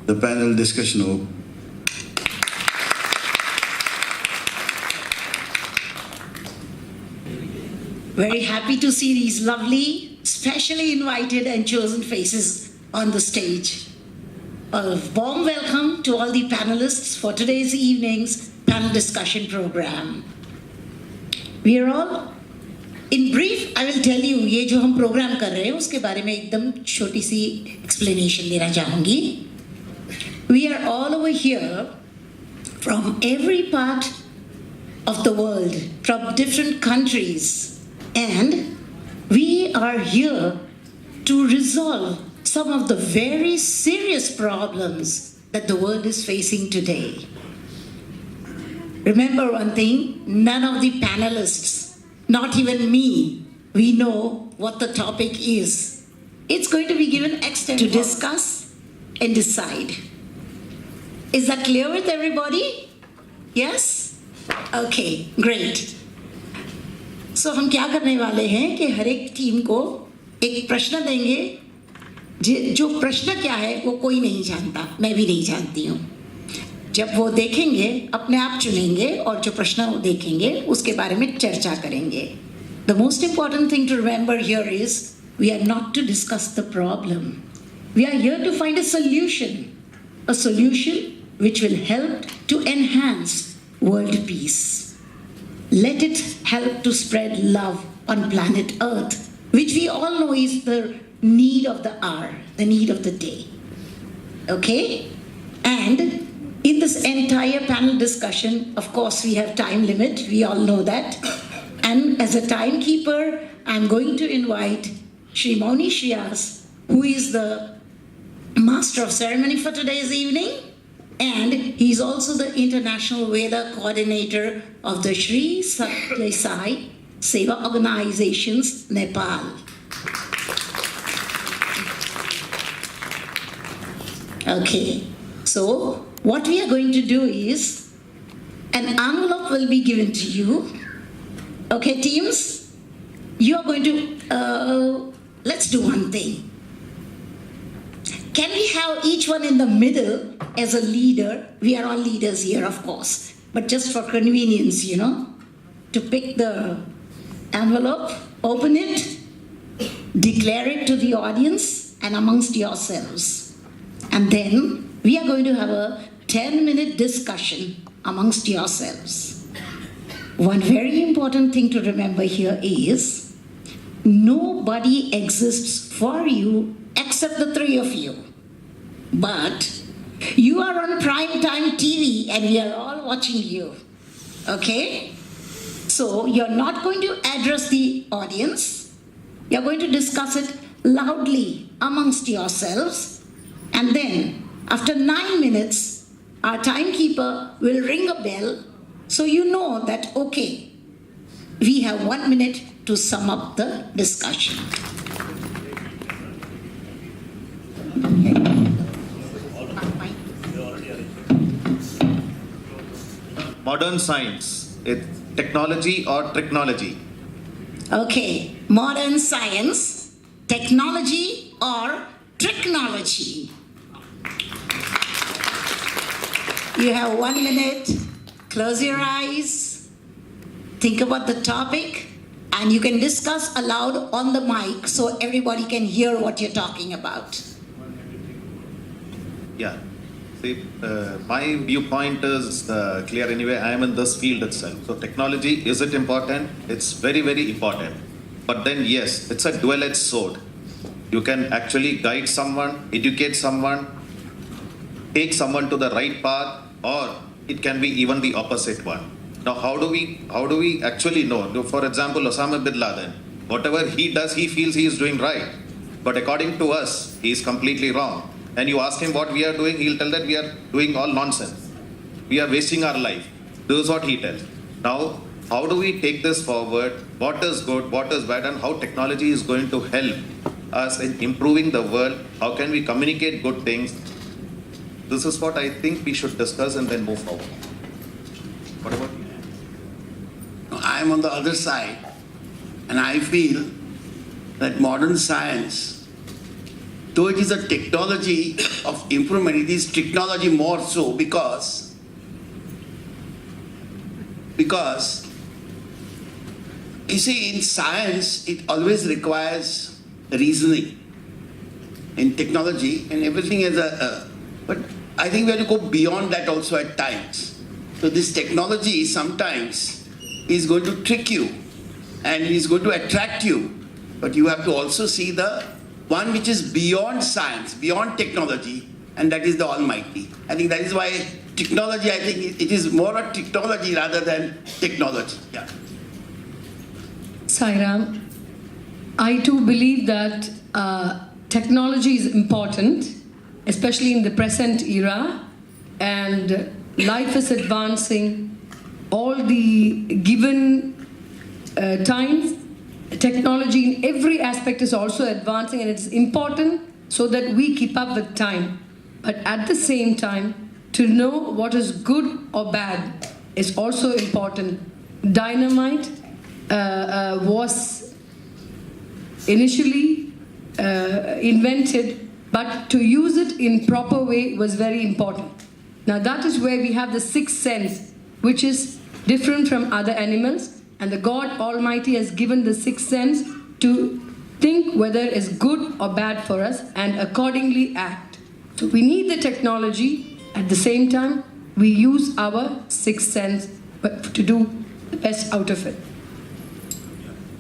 the panel discussion open. Very happy to see these lovely, specially invited and chosen faces on the stage. A warm welcome to all the panelists for today's evening's panel discussion program. We are all, in brief, I will tell you, ये जो हम program कर रहे हैं उसके बारे में एकदम छोटी सी explanation देना चाहूँगी. We are all over here from every part of the world, from different countries. And we are here to resolve some of the very serious problems that the world is facing today. Remember one thing, none of the panelists, not even me, we know what the topic is. It's going to be given extended to discuss and decide. Is that clear with everybody? Yes? Okay, great. So हम क्या करने वाले हैं कि हर एक team को एक प्रश्न देंगे जो प्रश्न क्या है वो कोई नहीं जानता, मैं भी नहीं जानती हूँ. जब वो देखेंगे अपने आप चुनेंगे और जो प्रश्न वो देखेंगे उसके बारे में चर्चा करेंगे. The most important thing to remember here is we are not to discuss the problem. We are here to find a solution which will help to enhance world peace. Let it help to spread love on planet Earth, which we all know is the need of the hour, the need of the day. Okay? And in this entire panel discussion, of course, we have time limit. We all know that. And as a timekeeper, I'm going to invite Shri Mauni Shriyas, who is the master of ceremony for today's evening. And he's also the International Veda Coordinator of the Sri Satyai Sai Seva Organizations, Nepal. Okay, so what we are going to do is an envelope will be given to you. Okay, teams, you are going to, let's do one thing. Can we have each one in the middle as a leader? We are all leaders here, of course, but just for convenience, to pick the envelope, open it, declare it to the audience and amongst yourselves. And then we are going to have a 10-minute discussion amongst yourselves. One very important thing to remember here is nobody exists for you except the three of you. But you are on primetime TV and we are all watching you. Okay? So you're not going to address the audience. You're going to discuss it loudly amongst yourselves. And then after 9 minutes, our timekeeper will ring a bell so you know that, okay, we have 1 minute to sum up the discussion. Modern science, technology or technology? Okay, modern science, technology or technology? You have 1 minute, close your eyes, think about the topic, and you can discuss aloud on the mic so everybody can hear what you're talking about. Yeah. See, my viewpoint is clear anyway. I am in this field itself. So technology, is it important? It's very, very important. But then yes, it's a dual-edged sword. You can actually guide someone, educate someone, take someone to the right path, or it can be even the opposite one. Now, how do we actually know? For example, Osama bin Laden, whatever he does, he feels he is doing right. But according to us, he is completely wrong. And you ask him what we are doing, he'll tell that we are doing all nonsense. We are wasting our life. This is what he tells. Now, how do we take this forward? What is good, what is bad, and how technology is going to help us in improving the world? How can we communicate good things? This is what I think we should discuss and then move forward. What about you? I'm on the other side, and I feel that modern science though it is a technology of improvement, it is technology more so because you see, in science, it always requires reasoning. In technology, and everything is but I think we have to go beyond that also at times. So this technology sometimes is going to trick you and is going to attract you, but you have to also see the one which is beyond science, beyond technology, and that is the Almighty. I think that is why technology, I think it is more a technology rather than technology. Yeah. Sairam, I too believe that technology is important, especially in the present era, and life is advancing. All the given times, technology in every aspect is also advancing, and it's important so that we keep up with time. But at the same time, to know what is good or bad is also important. Dynamite was initially invented, but to use it in proper way was very important. Now that is where we have the sixth sense, which is different from other animals, and the God Almighty has given the sixth sense to think whether it's good or bad for us and accordingly act. So we need the technology, at the same time we use our sixth sense to do the best out of it.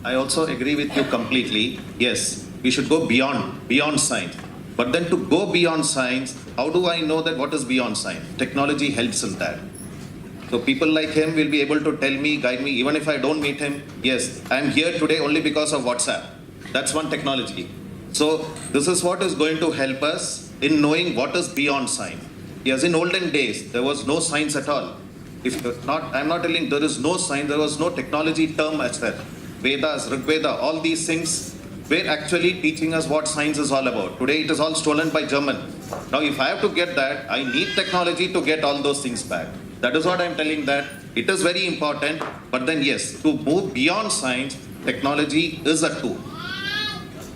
I also agree with you completely. Yes, we should go beyond science. But then to go beyond science, how do I know that what is beyond science? Technology helps in that. So people like him will be able to tell me, guide me, even if I don't meet him. Yes, I am here today only because of WhatsApp. That's one technology. So this is what is going to help us in knowing what is beyond science. Yes, in olden days, there was no science at all. If not, I'm not telling there is no science, there was no technology term as that. Vedas, Rigveda, all these things were actually teaching us what science is all about. Today it is all stolen by German. Now if I have to get that, I need technology to get all those things back. That is what I'm telling, that it is very important, but then yes, to move beyond science, technology is a tool.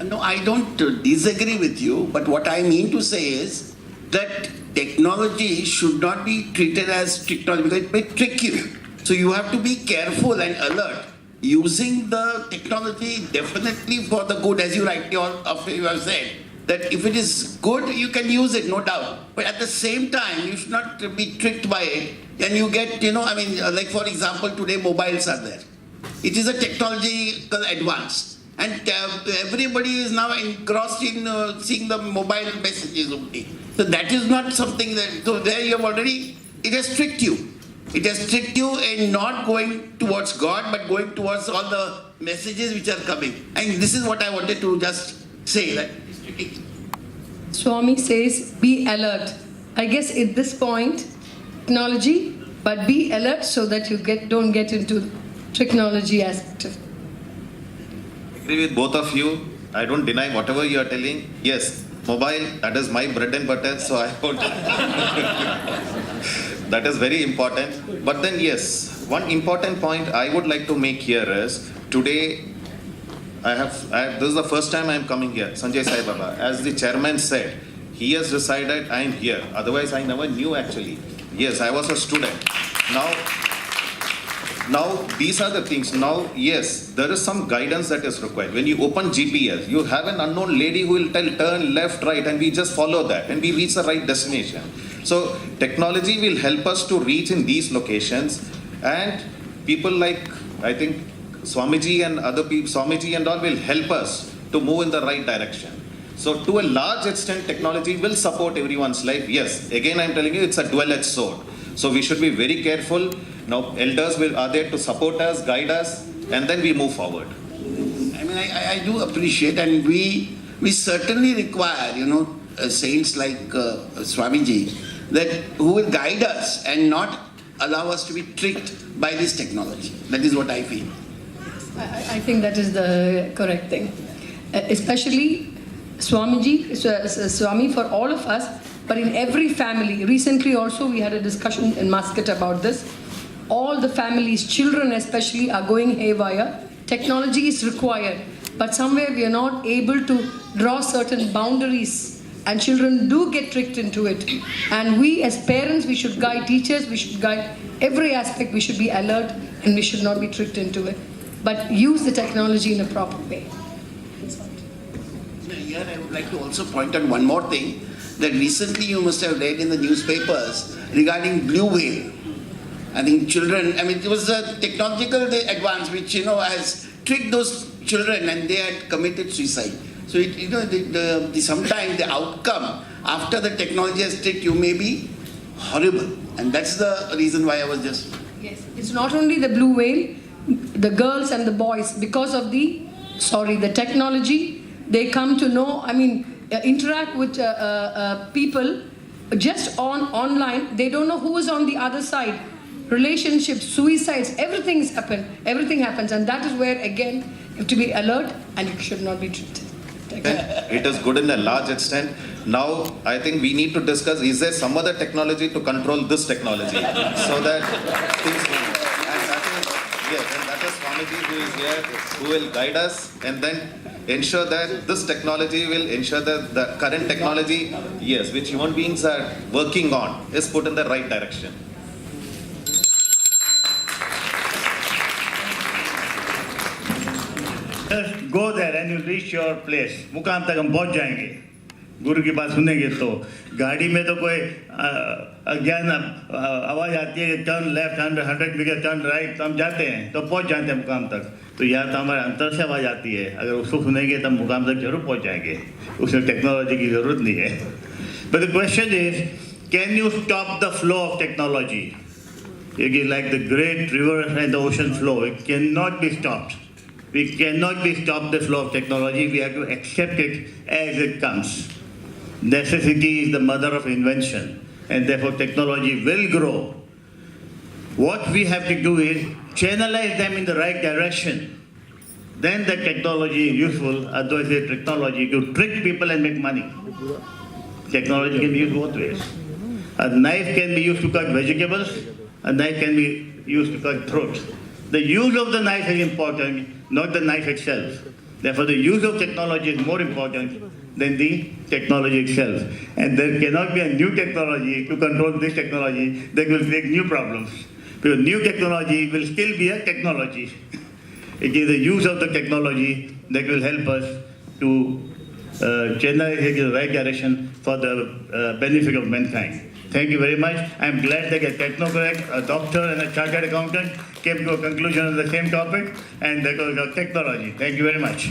No, I don't disagree with you, but what I mean to say is that technology should not be treated as technology because it may trick you. So you have to be careful and alert. Using the technology definitely for the good, as you rightly you have said, that if it is good, you can use it, no doubt. But at the same time, you should not be tricked by it. And you get, like for example, today mobiles are there. It is a technological advance. And everybody is now engrossed in seeing the mobile messages only. So that is not something that, so there you have already, it has tricked you. It has tricked you in not going towards God, but going towards all the messages which are coming. And this is what I wanted to just say. That Swami says, be alert. I guess at this point, technology, but be alert so that you don't get into technology aspect of it. I agree with both of you. I don't deny whatever you are telling. Yes, mobile, that is my bread and butter, so I would. That is very important. But then yes, one important point I would like to make here is, today this is the first time I am coming here, Sanjay Sai Baba. As the chairman said, he has decided I am here. Otherwise I never knew actually. Yes, I was a student. Now these are the things. Now yes, there is some guidance that is required. When you open GPS, you have an unknown lady who will tell turn left, right, and we just follow that and we reach the right destination. So technology will help us to reach in these locations, and people like, I think, Swamiji and other people, Swamiji and all will help us to move in the right direction. So to a large extent, technology will support everyone's life. Yes, again I'm telling you, it's a dual-edged sword. So we should be very careful. Now elders are there to support us, guide us, and then we move forward. I mean, I do appreciate, and we certainly require, saints like Swamiji, that who will guide us and not allow us to be tricked by this technology. That is what I feel. I think that is the correct thing. Especially Swami for all of us, but in every family. Recently also we had a discussion in Muscat about this. All the families, children especially, are going haywire technology is required, but somewhere we are not able to draw certain boundaries, and children do get tricked into it. And we as parents, we should guide teachers, we should guide every aspect, we should be alert, and we should not be tricked into it, but use the technology in a proper way. Here I would like to also point out one more thing, that recently you must have read in the newspapers regarding blue whale. I think children, I mean, it was a technological advance which, has tricked those children and they had committed suicide. So, sometimes the outcome after the technology has tricked you may be horrible. And that's the reason why I was just... Yes, it's not only the blue whale, the girls and the boys, because of the technology, they come to know, interact with people just online. They don't know who is on the other side. Relationships, suicides, everything happens, and that is where again you have to be alert and you should not be treated. It is good in a large extent. Now I think we need to discuss, is there some other technology to control this technology so that things will, and that is Swamiji who is here, who will guide us and then ensure that this technology will ensure that the current technology, yes, which human beings are working on, is put in the right direction. Just go there and you'll reach your place. मुकाम तक हम पहुंच जाएंगे. गुरु की बात सुनेंगे तो गाड़ी में तो कोई अज्ञान आवाज आती है, turn left 100 metre turn right, तो हम जाते हैं तो पहुंच जाते हैं मुकाम तक. तो यहाँ तो हमारे अंतर से आवाज आती है, अगर उसको सुनेंगे तो हम मुकाम तक जरूर पहुंच जाएंगे. उसमें टेक्नोलॉजी की जरूरत नहीं है. But the question is, can you stop the flow of technology? Like the great river and the ocean flow, it cannot be stopped. We cannot be stopped the flow of technology. We have to accept it as it comes. Necessity is the mother of invention, and therefore technology will grow. What we have to do is channelize them in the right direction. Then the technology is useful. Otherwise, the technology to trick people and make money. Technology can be used both ways. A knife can be used to cut vegetables. A knife can be used to cut throats. The use of the knife is important, not the knife itself. Therefore, the use of technology is more important than the technology itself. And there cannot be a new technology to control this technology that will create new problems. Because new technology will still be a technology. It is the use of the technology that will help us to channelize it in the right direction for the benefit of mankind. Thank you very much. I am glad that a technocrat, a doctor and a chartered accountant came to a conclusion on the same topic, and that was technology. Thank you very much.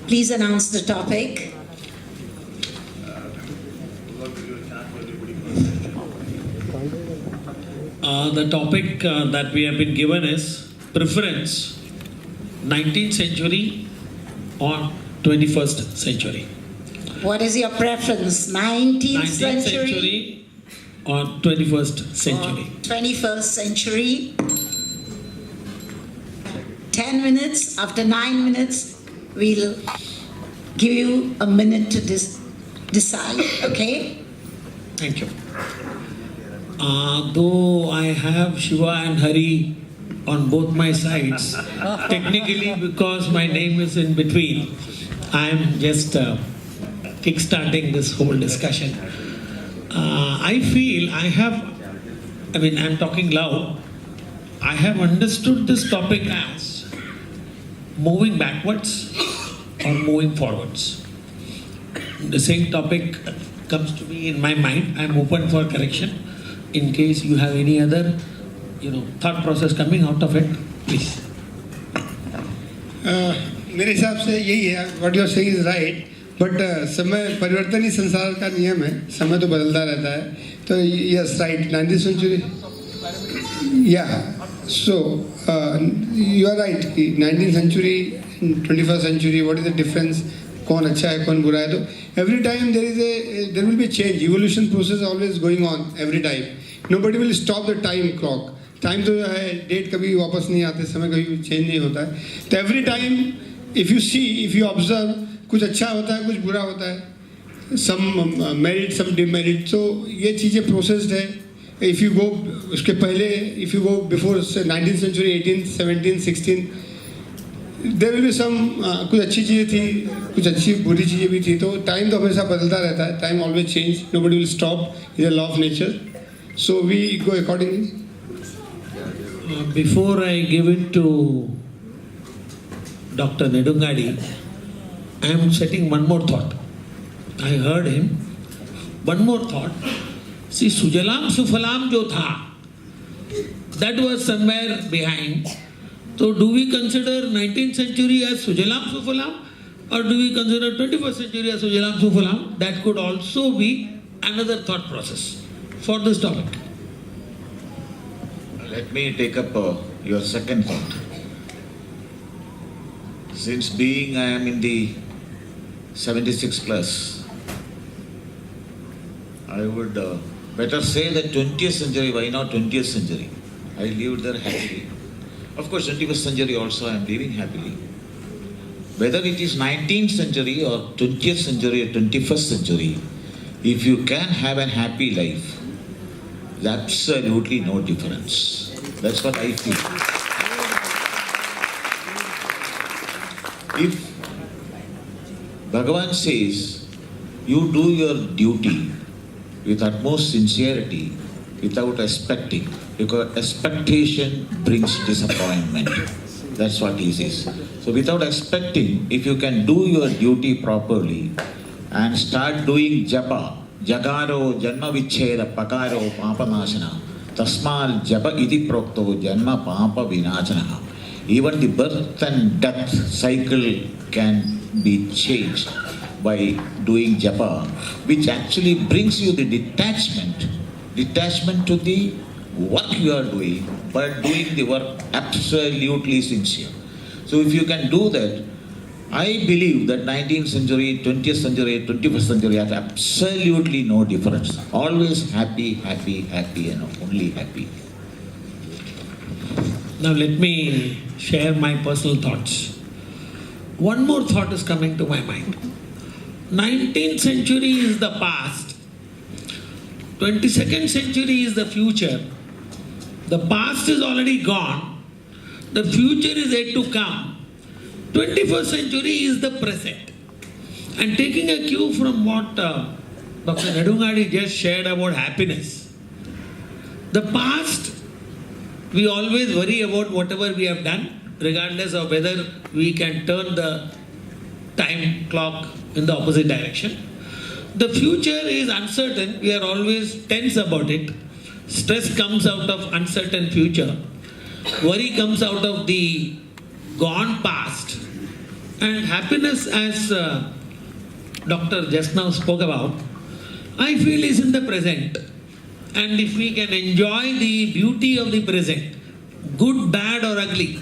Please announce the topic. The topic that we have been given is preference, 19th century or 21st century. What is your preference? 19th century or 21st century? 21st century. 10 minutes. After 9 minutes, we'll give you a minute to decide. Okay? Thank you. Though I have Shiva and Hari on both my sides, technically because my name is in between, I am just kickstarting this whole discussion. I feel I'm talking loud, I have understood this topic as moving backwards or moving forwards. The same topic comes to me in my mind. I am open for correction. In case you have any other, thought process coming out of it, please. मेरे हिसाब से यही है. What you are saying is right, but समय परिवर्तन ही संसार का नियम है. समय तो बदलता रहता है. तो yes, right. 19th century. Yeah. So you are right. 19th century, 21st century. What is the difference? कौन अच्छा है, कौन बुरा है? तो every time there will be change. Evolution process always going on every time. Nobody will stop the time clock. Time तो है, date कभी वापस नहीं आते, समय कभी चेंज नहीं होता है. तो every time if you observe, कुछ अच्छा होता है, कुछ बुरा होता है. Some merit, some demerit. So ये चीज़ें processed है. If you go उसके पहले, if you go before 19th century, 18th, 17th, 16th, there will be some कुछ अच्छी चीज़ें थी, कुछ अच्छी बुरी चीज़ें भी थी. तो time तो हमेशा बदलता रहता है. Time always change. Nobody will stop. It's a law of nature. So we go accordingly. Before I give it to Dr. Nedungadi, I am setting one more thought. I heard him. One more thought. See, Sujalam Sufalam jo tha, that was somewhere behind. So do we consider 19th century as Sujalam Sufalam, or do we consider 21st century as Sujalam Sufalam? That could also be another thought process for this topic. Let me take up your second thought. Since being I am in the 76 plus, I would better say that 20th century. Why not 20th century? I lived there happily. Of course, 21st century also I am living happily. Whether it is 19th century or 20th century or 21st century, if you can have a happy life, there's absolutely no difference. That's what I feel. If Bhagawan says, you do your duty with utmost sincerity, without expecting, because expectation brings disappointment. That's what he says. So without expecting, if you can do your duty properly and start doing japa, jagaro janma vicheda pakaro papanashana, tasmal japa iti prokto janma papa vinachana. Even the birth and death cycle can be changed by doing japa, which actually brings you the detachment to the work you are doing, but doing the work absolutely sincere. So if you can do that, I believe that 19th century, 20th century, 21st century have absolutely no difference. Always happy, happy, happy, and only happy. Now let me share my personal thoughts. One more thought is coming to my mind. 19th century is the past. 22nd century is the future. The past is already gone. The future is yet to come. 21st century is the present. And taking a cue from what Dr. Nedungadi just shared about happiness, the past, we always worry about whatever we have done, regardless of whether we can turn the time clock in the opposite direction. The future is uncertain. We are always tense about it. Stress comes out of uncertain future. Worry comes out of the gone past. And happiness, as Doctor just now spoke about, I feel is in the present. And if we can enjoy the beauty of the present, good, bad or ugly,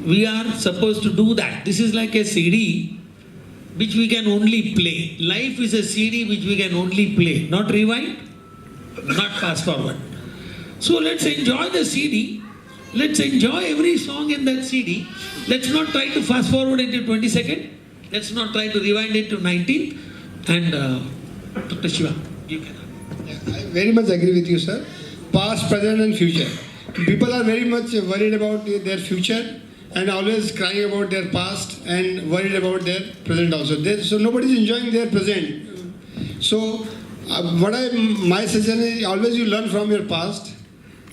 we are supposed to do that. This is like a CD which we can only play. Life is a CD which we can only play, not rewind, not fast forward. So let's enjoy the CD. Let's enjoy every song in that CD. Let's not try to fast forward it to 22nd. Let's not try to rewind it to 19th. And Dr. Shiva, you can. I very much agree with you, sir. Past, present and future. People are very much worried about their future and always crying about their past and worried about their present also. So nobody is enjoying their present. So my suggestion is always you learn from your past,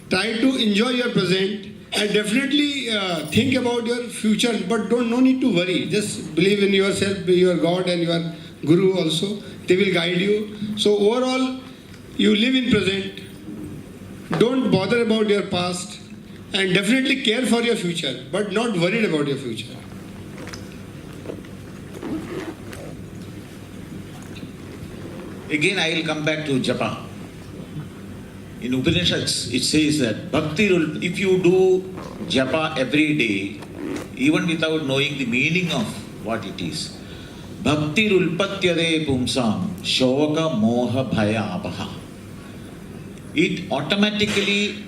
try to enjoy your present and definitely think about your future, but no need to worry. Just believe in yourself, your God and your Guru also. They will guide you. So overall, you live in present, don't bother about your past, and definitely care for your future, but not worried about your future. Again, I will come back to japa. In Upanishads, it says that bhakti, if you do japa every day, even without knowing the meaning of what it is, bhakti rulpatyade pumsam shoka moha bhaya apaha. It automatically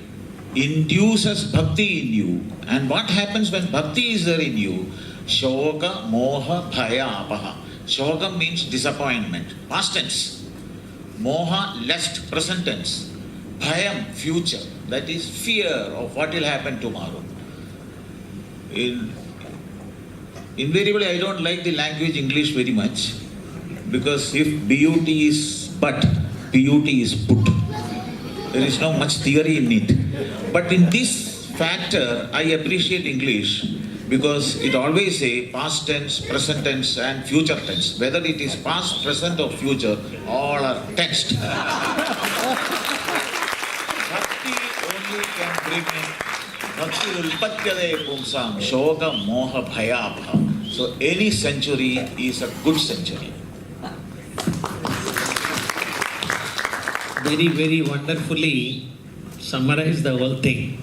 induces bhakti in you. And what happens when bhakti is there in you? Shoga, moha, bhaya, apaha. Shoga means disappointment, past tense. Moha, lust, present tense. Bhayam, future, that is fear of what will happen tomorrow. Invariably, I don't like the language English very much, because if BUT is but, PUT is put. There is no much theory in it. But in this factor, I appreciate English because it always say past tense, present tense and future tense. Whether it is past, present or future, all are tensed. Bhakti only can bring in Bhakti ulpatyade pumsam shoga moha bhayabha. So any century is a good century. Very, very wonderfully summarized the whole thing.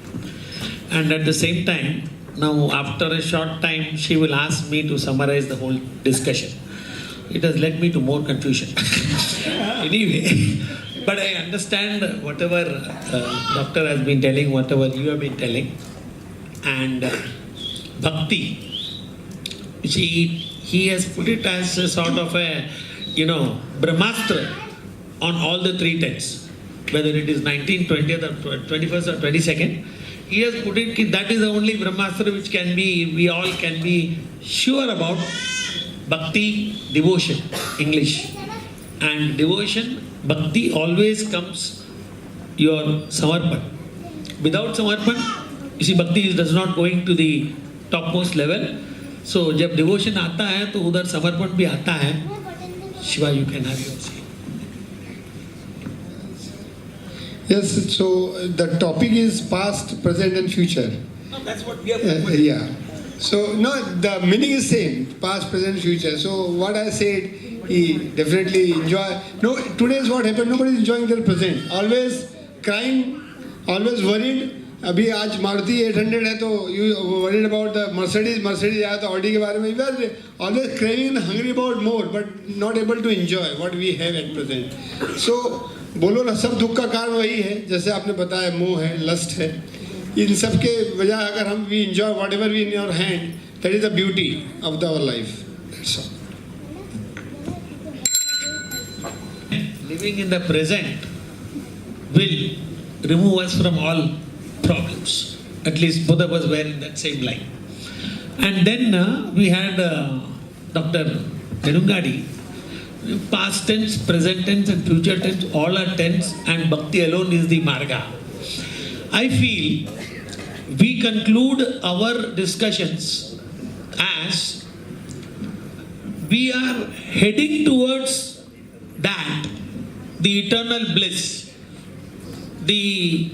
And at the same time, now after a short time, she will ask me to summarize the whole discussion. It has led me to more confusion. Anyway, but I understand whatever doctor has been telling, whatever you have been telling. And bhakti, he has put it as a sort of a, Brahmastra on all the three tenths, whether it is 19th, 20th or 21st or 22nd. He has put it that is the only Brahmastra which we all can be sure about. Bhakti, devotion, English. And devotion, bhakti always comes your samarpan. Without samarpan, you see, bhakti does not going to the topmost level. So, जब devotion आता है, तो उधर samarpan भी आता है. Shiva, you can have your say. Yes, so the topic is past, present and future. No, that's what we have. Yeah. So, no, the meaning is same, past, present, future. So, what I said, he definitely enjoy. No, today is what happened, nobody is enjoying their present. Always crying, always worried. अभी आज मारुति 800 है तो you worried about the Mercedes आया तो Audi के बारे में. We are always craving and hungry about more, but not able to enjoy what we have at present. So, बोलो ना, सब दुख का कारण वही है, जैसे आपने बताया, मोह है, लस्ट है. इन सब के वजह अगर हम we enjoy whatever we in our hand, that is the beauty of our life. That's all. Living in the present will remove us from all problems. At least both of us were in that same line. And then we had Dr. Nenungadi. Past tense, present tense and future tense, all are tense, and bhakti alone is the marga. I feel we conclude our discussions as we are heading towards that, the eternal bliss, the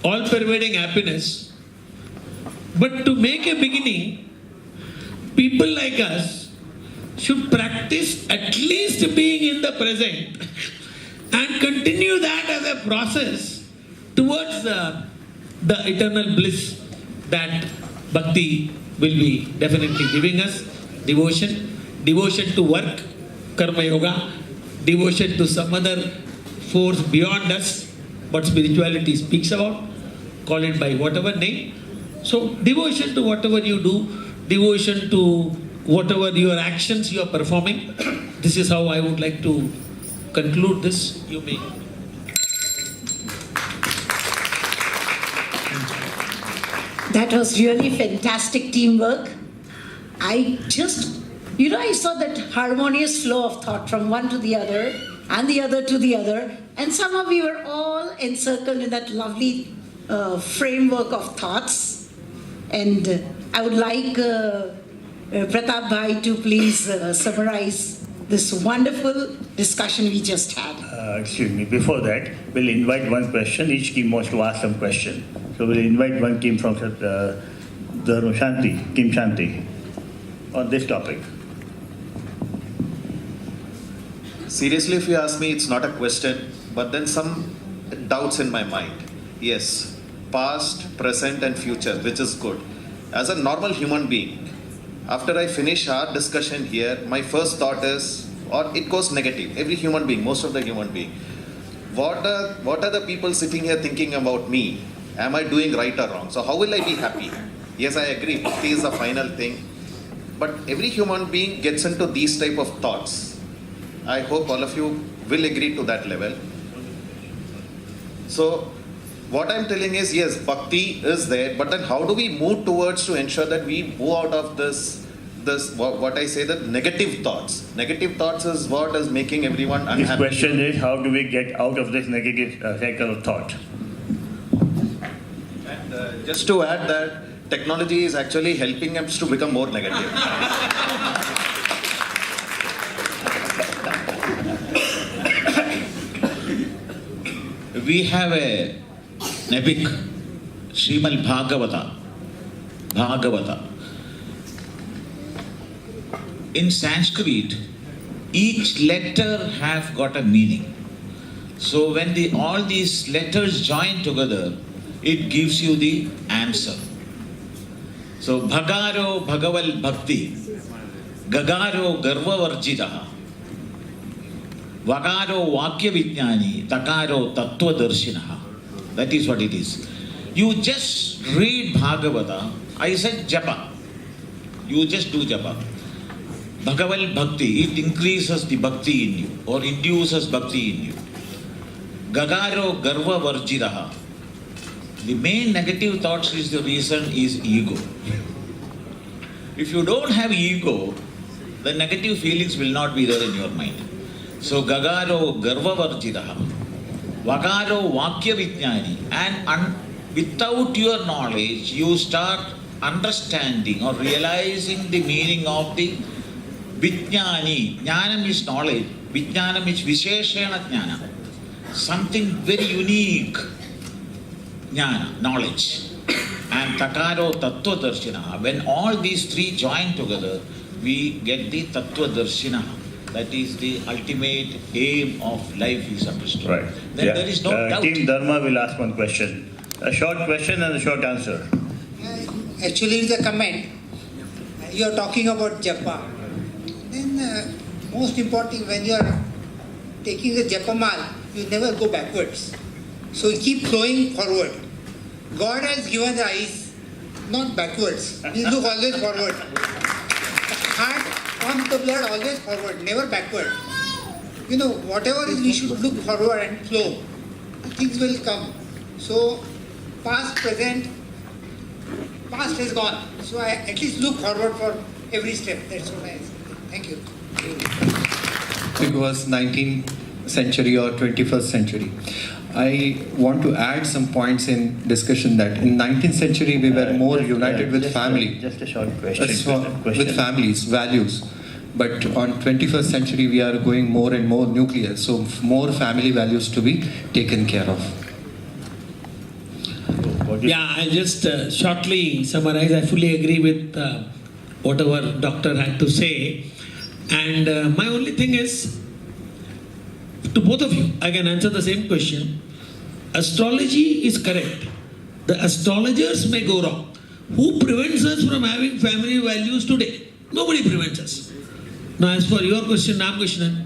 all-pervading happiness. But to make a beginning, people like us should practice at least being in the present and continue that as a process towards the eternal bliss that bhakti will be definitely giving us. Devotion to work, karma yoga, devotion to some other force beyond us, what spirituality speaks about, call it by whatever name. So devotion to whatever you do, devotion to whatever your actions you are performing. This is how I would like to conclude this. You may. That was really fantastic teamwork. I saw that harmonious flow of thought from one to the other and the other to the other. And somehow we were all encircled in that lovely framework of thoughts. And I would like Pratap Bhai to please summarize this wonderful discussion we just had. Excuse me, before that, we'll invite one question. Each team wants to ask some question. So we'll invite one team from Kim Shanti, on this topic. Seriously, if you ask me, it's not a question, but then some doubts in my mind. Yes, past, present and future, which is good. As a normal human being, after I finish our discussion here, my first thought is, or it goes negative. Every human being, most of the human being. What are the people sitting here thinking about me? Am I doing right or wrong? So how will I be happy? Yes, I agree. Bhakti is the final thing. But every human being gets into these type of thoughts. I hope all of you will agree to that level. So what I'm telling is, yes, bhakti is there, but then how do we move towards to ensure that we move out of this what I say, the negative thoughts. Negative thoughts is what is making everyone unhappy. This question is, how do we get out of this negative cycle of thought? And just to add that, technology is actually helping us to become more negative. We have an epic, Srimad Bhagavata. In Sanskrit, each letter have got a meaning. So when all these letters join together, it gives you the answer. So Bhagaro Bhagaval Bhakti, Gagaro Garva Varjitaha, Vakaro Vakya Vijnani, Takaro Tattva Darshinaha. That is what it is. You just read Bhagavata. I said japa. You just do japa. Bhagaval Bhakti, it increases the bhakti in you or induces bhakti in you. Gagaro Garva Varjiraha. The main negative thoughts is the reason is ego. If you don't have ego, the negative feelings will not be there in your mind. So Gagaro Garva Varjiraha. Vakaro Vakya Vijnani. And without your knowledge, you start understanding or realizing the meaning of the Vijnani. Jnanam is knowledge. Vijnanam is Visheshena Jnana. Something very unique. Jnana, knowledge. And Takaro Tattva Darshina. When all these three join together, we get the Tattva Darshina. That is the ultimate aim of life is understood. Right. Then there is no doubt. Team Dharma will ask one question. A short question and a short answer. Actually, the comment, you are talking about japa. Then most important, when you are taking the japamal, you never go backwards. So you keep flowing forward. God has given the eyes, not backwards. We look always forward. Heart pumps the blood always forward, never backward. You know, whatever is, we should look forward and flow. Things will come. So, past, present, past is gone. So I at least look forward for every step. That's what I say. Thank you. It was 19th century or 21st century. I want to add some points in discussion that in 19th century we were more united with family. Just a short question. With families, values. But on 21st century we are going more and more nuclear. So more family values to be taken care of. Yeah, I'll just shortly summarize. I fully agree with whatever doctor had to say. And my only thing is, to both of you, I can answer the same question. Astrology is correct. The astrologers may go wrong. Who prevents us from having family values today? Nobody prevents us. Now, as for your question, Ramkrishnan,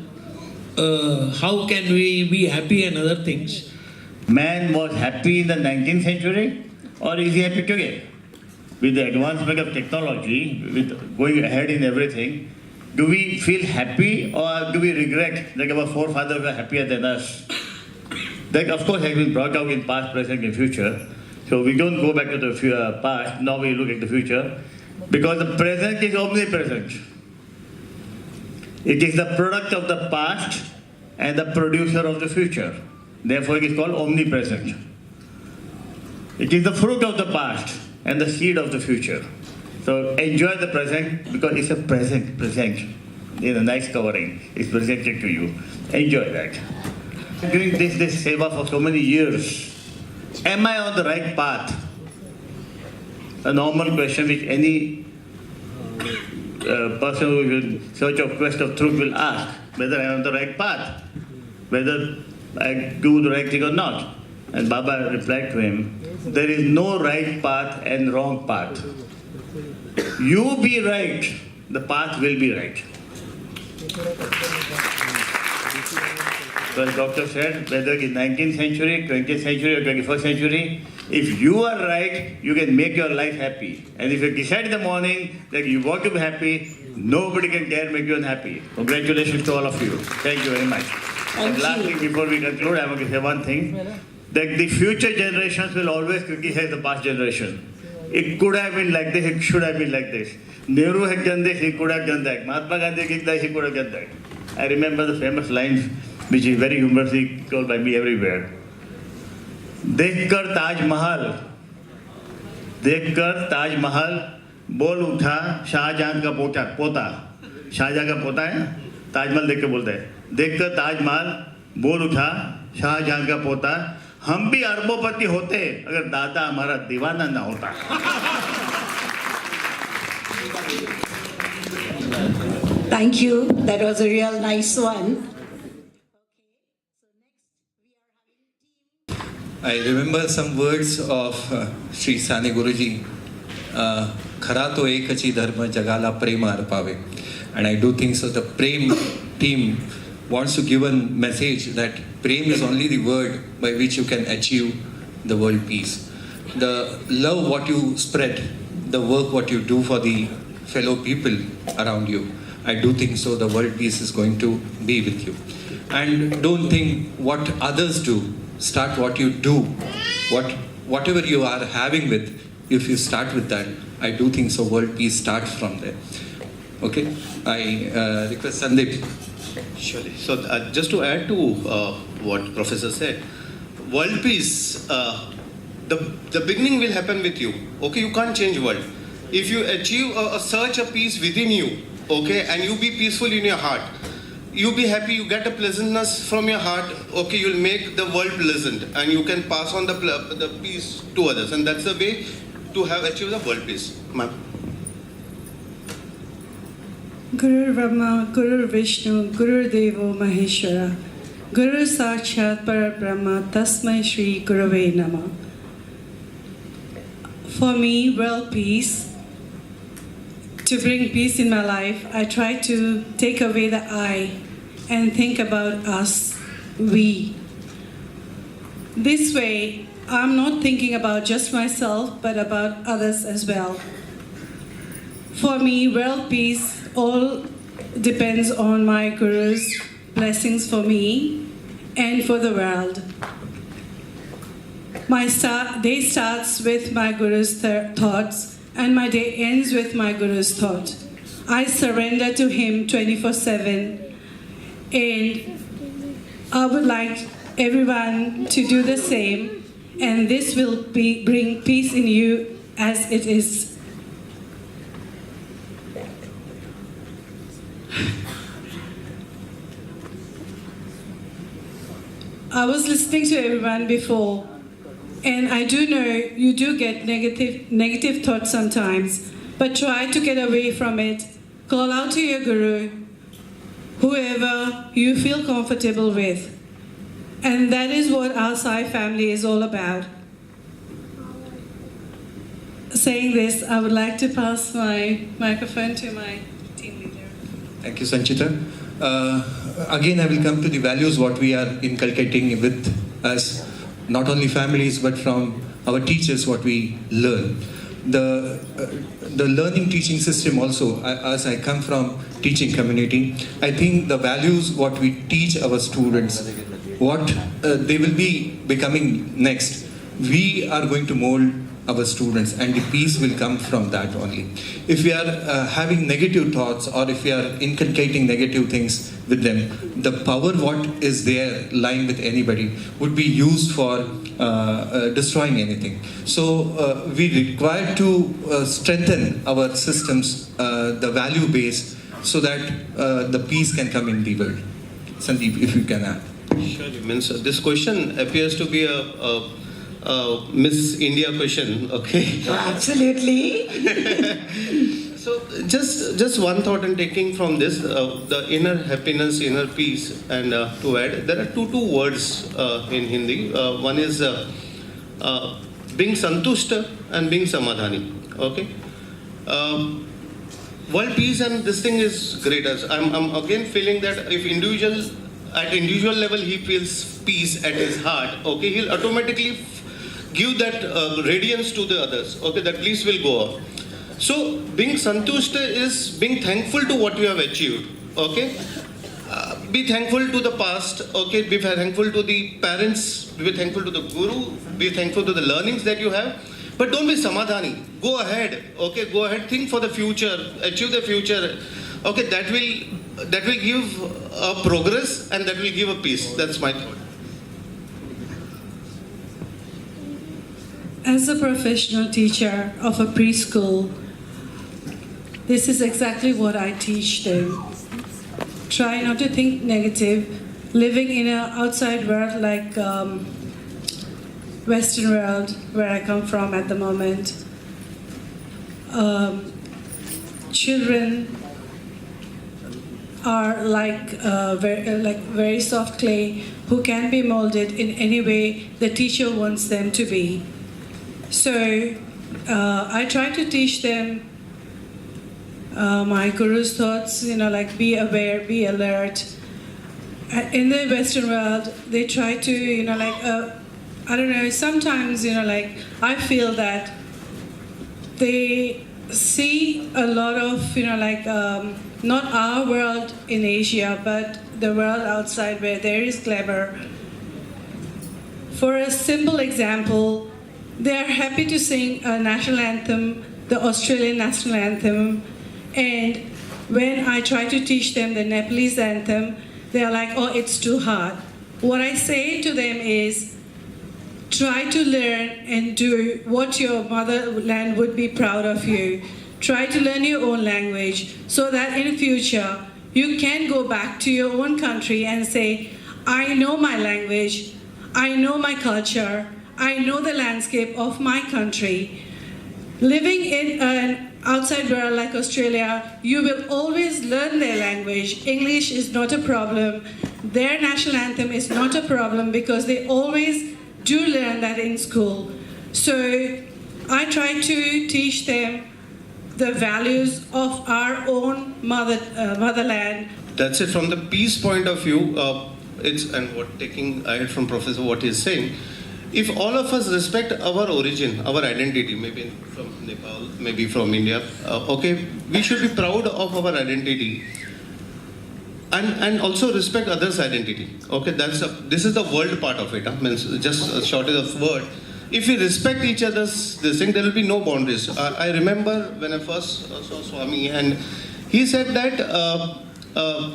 how can we be happy and other things? Man was happy in the 19th century, or is he happy today? With the advancement of technology, with going ahead in everything, do we feel happy or do we regret that our forefathers were happier than us? That, of course, has been brought out in past, present, and future. So we don't go back to the past, now we look at the future. Because the present is omnipresent. It is the product of the past and the producer of the future. Therefore, it is called omnipresent. It is the fruit of the past and the seed of the future. So enjoy the present because it's a present. In a nice covering, it's presented to you. Enjoy that. Doing this seva for so many years, am I on the right path? A normal question which any person who is in search of quest of truth will ask, whether I am on the right path, whether I do the right thing or not. And Baba replied to him, there is no right path and wrong path. You be right, the path will be right. So the doctor said, whether in 19th century, 20th century or 21st century, If you are right, you can make your life happy. And if you decide in the morning that you want to be happy, nobody can dare make you unhappy. Congratulations to all of you. Thank you very much. And last thing before we conclude, I want to say one thing. That the future generations will always criticize the past generation. It could have been like this, it should have been like this. Nehru had done this, he could have done that. Mahatma Gandhi did that, he could have done that. I remember the famous lines, which is very humorously told by me everywhere. देखकर ताजमहल बोल उठा शाहजहां का पोता शाहजहां का पोता है ताजमहल देख के बोलता है देखकर ताजमहल बोल उठा शाहजहां का पोता हम भी अरबोपति होते अगर दादा हमारा दीवाना ना होता. Thank you. That was a real nice one. I remember some words of Sri Sani Guruji, Khara to ekachi dharma jagala prema arpave. And I do think so. The Prem team wants to give a message that Prem is only the word by which you can achieve the world peace. The love what you spread, the work what you do for the fellow people around you, I do think so the world peace is going to be with you. And don't think what others do. Start what you do, whatever you are having with, if you start with that, I do think so world peace starts from there. Okay, I request Sandeep. Surely. So just to add to what Professor said, world peace, the beginning will happen with you. Okay, you can't change world. If you achieve search a peace within you, okay, and you be peaceful in your heart, you be happy, you get a pleasantness from your heart, okay, you'll make the world pleasant and you can pass on the peace to others, and that's the way to have achieved the world peace. Ma'am. Guru Brahma, Guru Vishnu, Guru Devo Maheshwara, Guru Sakshat Parabrahma, Tasmai Shri Gurave Nama. For me, world peace, to bring peace in my life, I try to take away the I and think about us, we. This way, I'm not thinking about just myself, but about others as well. For me, world peace all depends on my Guru's blessings for me and for the world. My day starts with my Guru's thoughts, and my day ends with my Guru's thought. I surrender to him 24/7, and I would like everyone to do the same, and this will bring peace in you as it is. I was listening to everyone before, and I do know you do get negative thoughts sometimes, but try to get away from it. Call out to your Guru, whoever you feel comfortable with. And that is what our Sai family is all about. Saying this, I would like to pass my microphone to my team leader. Thank you, Sanchita. Again, I will come to the values what we are inculcating with us. Not only families, but from our teachers, what we learn. The learning teaching system also, as I come from teaching community, I think the values what we teach our students, what they will be becoming next, we are going to mold our students, and the peace will come from that only. If we are having negative thoughts, or if we are inculcating negative things with them, the power what is there lying with anybody would be used for destroying anything. So we require to strengthen our systems, the value base, so that the peace can come in the world. Sandeep, if you can add. Sure. Means this question appears to be a Miss India question, okay? Absolutely. So just one thought I'm taking from this, the inner happiness, inner peace, and to add, there are two words in Hindi. One is being santushta and being samadhani, okay? World peace and this thing is great. As I'm again feeling that if at individual level he feels peace at his heart, okay, he'll automatically give that radiance to the others. Okay, that bliss will go on. So being santushta is being thankful to what you have achieved. Okay, be thankful to the past. Okay, be thankful to the parents. Be thankful to the guru. Be thankful to the learnings that you have. But don't be samadhani. Go ahead. Okay, go ahead. Think for the future. Achieve the future. Okay, that will give a progress and that will give a peace. That's my thought. As a professional teacher of a preschool, this is exactly what I teach them. Try not to think negative. Living in an outside world like Western world, where I come from at the moment, children are like very soft clay who can be molded in any way the teacher wants them to be. So I try to teach them my guru's thoughts, like be aware, be alert. In the Western world, they try to, I don't know, sometimes, I feel that they see a lot of, not our world in Asia, but the world outside where there is glamour. For a simple example, they are happy to sing a national anthem, the Australian national anthem, and when I try to teach them the Nepalese anthem, they are like, oh, it's too hard. What I say to them is, try to learn and do what your motherland would be proud of you. Try to learn your own language so that in the future you can go back to your own country and say, I know my language, I know my culture, I know the landscape of my country. Living in an outside world like Australia, you will always learn their language. English is not a problem. Their national anthem is not a problem because they always do learn that in school. So I try to teach them the values of our own motherland. That's it. From the peace point of view, taking ahead from Professor what he's saying, if all of us respect our origin, our identity, maybe from Nepal, maybe from India, we should be proud of our identity, and also respect others' identity. Okay, this is the world part of it. Means just a shortage of word. If we respect each other's this thing, there will be no boundaries. I remember when I first saw Swami, and he said that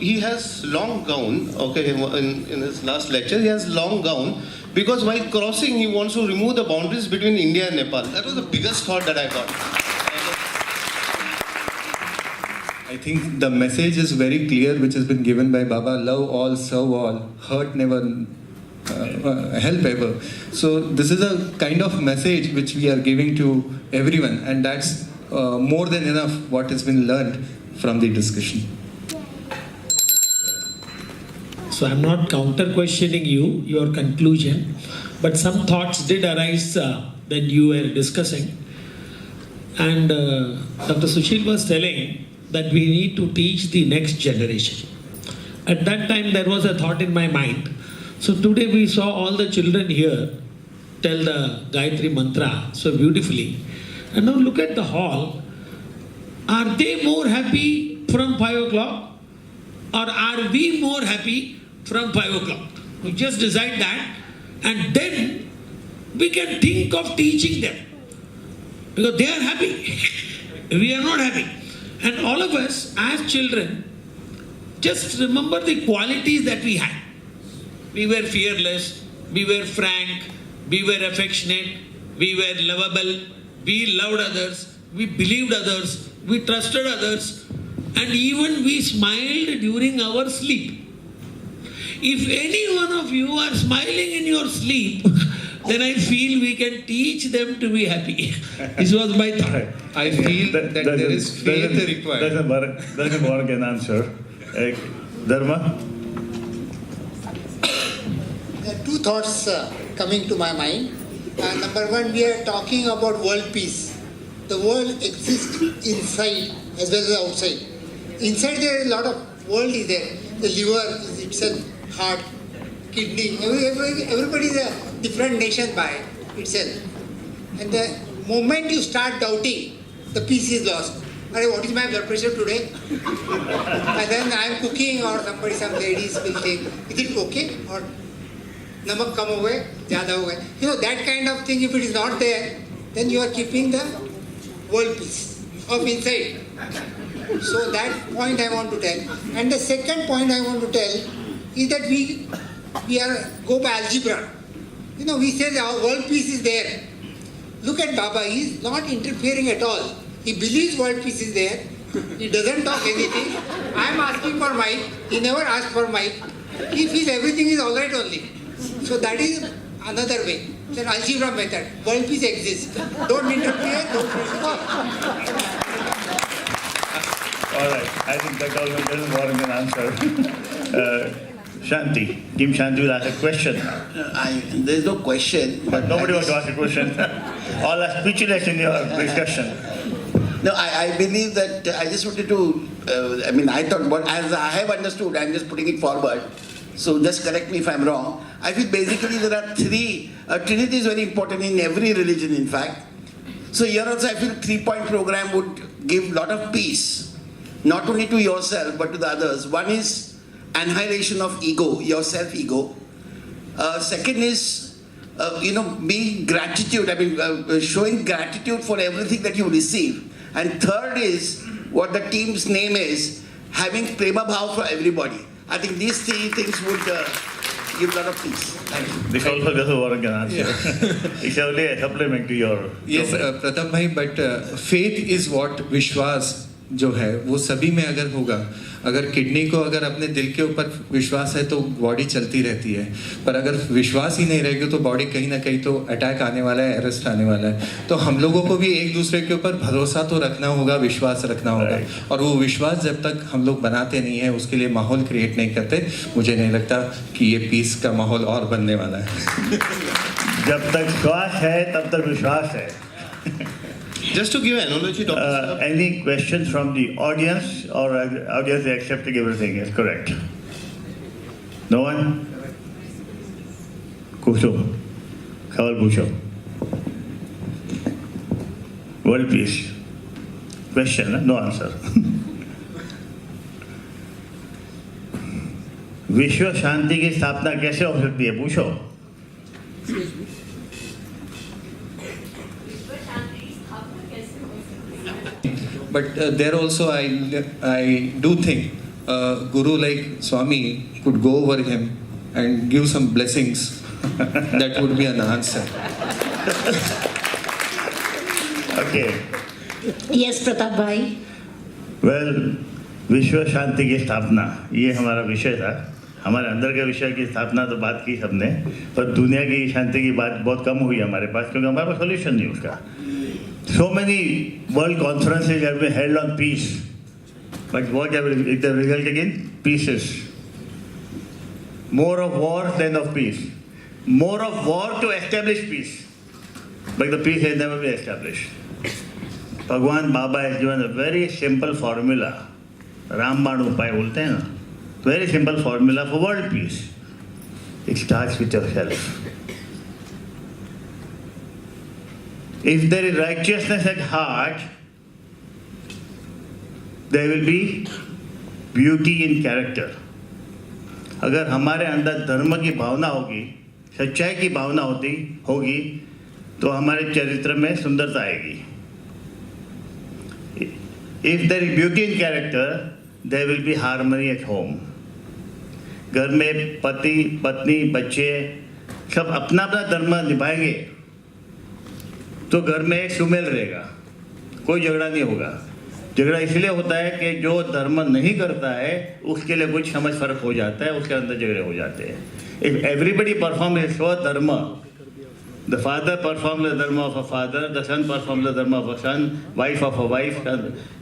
he has long gown. Okay, in his last lecture, he has long gown because while crossing, he wants to remove the boundaries between India and Nepal. That was the biggest thought that I got. I think the message is very clear, which has been given by Baba: love all, serve all, hurt never, help ever. So this is a kind of message which we are giving to everyone, and that's more than enough what has been learned from the discussion. So I'm not counter-questioning your conclusion, but some thoughts did arise when you were discussing. And Dr. Sushil was telling that we need to teach the next generation. At that time, there was a thought in my mind. So today we saw all the children here tell the Gayatri Mantra so beautifully. And now look at the hall. Are they more happy from 5 o'clock? Or are we more happy from 5 o'clock? We just decide that, and then we can think of teaching them. Because they are happy. We are not happy. And all of us as children, just remember the qualities that we had. We were fearless, we were frank, we were affectionate, we were lovable, we loved others, we believed others, we trusted others, and even we smiled during our sleep. If any one of you are smiling in your sleep, then I feel we can teach them to be happy. This was my thought. I feel that there is faith required. Doesn't work an answer. Dharma? There are two thoughts coming to my mind. Number one, we are talking about world peace. The world exists inside as well as outside. Inside there is a lot of world is there. The liver is itself, heart, kidney. Everybody is a different nation by. itself. And the moment you start doubting, the peace is lost. What is my blood pressure today? And then I am cooking or some ladies will take, is it okay? Or namak kam ho gaye, zyada ho gaye. You know, that kind of thing, if it is not there, then you are keeping the world peace of inside. So that point I want to tell. And the second point I want to tell is that we go by algebra. You know, we say our world peace is there. Look at Baba, he is not interfering at all. He believes world peace is there. He doesn't talk anything. I am asking for mic. He never asked for mic. He feels everything is alright only. So that is another way. It's an algebra method. World peace exists. Don't interfere, don't interfere. All right, I think that also doesn't warrant an answer. Shanti, Kim Shanti will ask a question. There's no question. But nobody wants to ask a question. All are speechless in your discussion. No, I believe that I just wanted to, I thought, but as I have understood, I'm just putting it forward. So just correct me if I'm wrong. I feel basically there are three, Trinity is very important in every religion, in fact. So here also I feel 3-point program would give a lot of peace, not only to yourself, but to the others. One is annihilation of ego, your self-ego. Second is, being gratitude, showing gratitude for everything that you receive. And third is, what the team's name is, having prema bhav for everybody. I think these three things would give a lot of peace. Thank you. This also doesn't warrant an answer. It's only a supplement to your... Yes, Pratham bhai, but faith is what Vishwas जो है वो सभी में अगर होगा, अगर kidney को अगर अपने दिल के ऊपर विश्वास है तो बॉडी चलती रहती है, पर अगर विश्वास ही नहीं रहेगा तो बॉडी कहीं ना कहीं तो अटैक आने वाला है, अरेस्ट आने वाला है. तो हम लोगों को भी एक दूसरे के ऊपर भरोसा तो रखना होगा, विश्वास रखना होगा, और वो विश्वास जब तक हम लोग बनाते नहीं है, उसके लिए माहौल क्रिएट नहीं करते, मुझे नहीं लगता कि ये पीस का माहौल और बनने वाला है. जब तक श्वास है तब तक विश्वास है. Just to give an analogy, Dr. Any questions from the audience, or audience is accepting everything is correct? No one? Kusum. Kawal Kusum. World peace. Question, no answer. विश्व शांति की स्थापना कैसे हो सकती है? पूछो. But there also I do think Guru like Swami could go over him and give some blessings. That would be an answer. Okay. Yes, Pratap bhai. Well, विश्व शांति की स्थापना ये हमारा विषय था. हमारे अंदर के विषय की स्थापना तो बात की सबने, पर दुनिया की शांति की बात बहुत कम हुई हमारे पास, क्योंकि हमारे पास सोल्यूशन नहीं उसका. So many world conferences have been held on peace, but what is the result again? Pieces. More of war than of peace. More of war to establish peace, but the peace has never been established. Bhagawan Baba has given a very simple formula. Rambad upay bolte hain na. Very simple formula for world peace. It starts with yourself. If there is righteousness at heart, there will be beauty in character. अगर हमारे अंदर धर्म की भावना होगी, सच्चाई की भावना होगी, तो हमारे चरित्र में सुंदरता आएगी. If there is beauty in character, there will be harmony at home. घर में पति, पत्नी, बच्चे सब अपना अपना धर्म निभाएंगे, तो घर में एक सुमेल रहेगा, कोई झगड़ा नहीं होगा. झगड़ा इसलिए होता है कि जो धर्म नहीं करता है उसके लिए कुछ समझ फर्क हो जाता है, उसके अंदर झगड़े हो जाते हैं. If everybody performs his dharma, the father performs the dharma of a father, the son performs the dharma of a son, wife of a wife,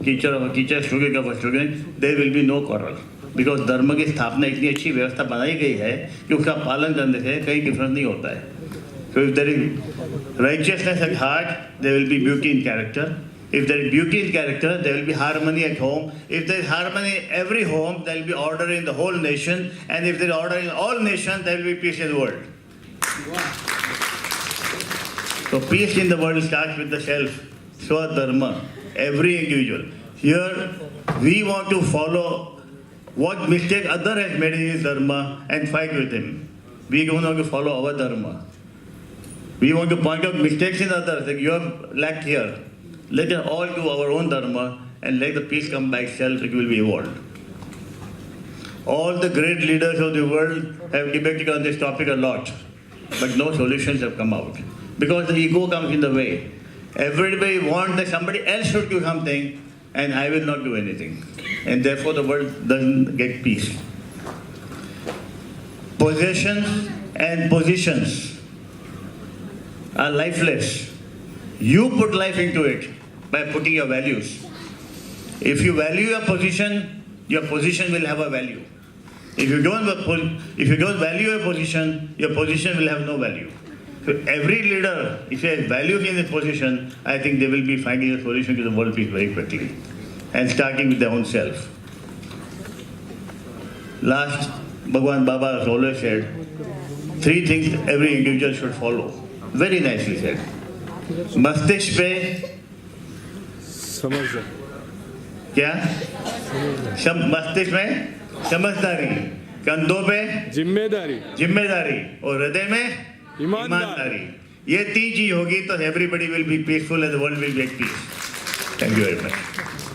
teacher of a teacher, student of a student, there will be no quarrel. Because धर्म की स्थापना इतनी अच्छी व्यवस्था बनाई गई है कि उसका पालन करने से कहीं डिफरेंस नहीं होता है. So if there is righteousness at heart, there will be beauty in character. If there is beauty in character, there will be harmony at home. If there is harmony in every home, there will be order in the whole nation. And if there is order in all nations, there will be peace in the world. So peace in the world starts with the self, Swadharma, every individual. Here we want to follow what mistake other has made in his dharma and fight with him. We don't want to follow our dharma. We want to point out mistakes in others, like you have lacked here. Let us all do our own dharma and let the peace come by itself, it will be evolved. All the great leaders of the world have debated on this topic a lot, but no solutions have come out. Because the ego comes in the way. Everybody wants that somebody else should do something and I will not do anything. And therefore the world doesn't get peace. Possessions and positions are lifeless. You put life into it by putting your values. If you value your position will have a value. If you don't value your position will have no value. So every leader, if he has values in his position, I think they will be finding a solution to the world peace very quickly. And starting with their own self. Last, Bhagawan Baba has always said, 3 things every individual should follow. Very nicely said. Mastish pe क्या मस्तिष्क में समझदारी, कंधों पे जिम्मेदारी और हृदय में ईमानदारी. ये 3 चीज होगी तो everybody will be peaceful and the world will be at peace. Thank you very much.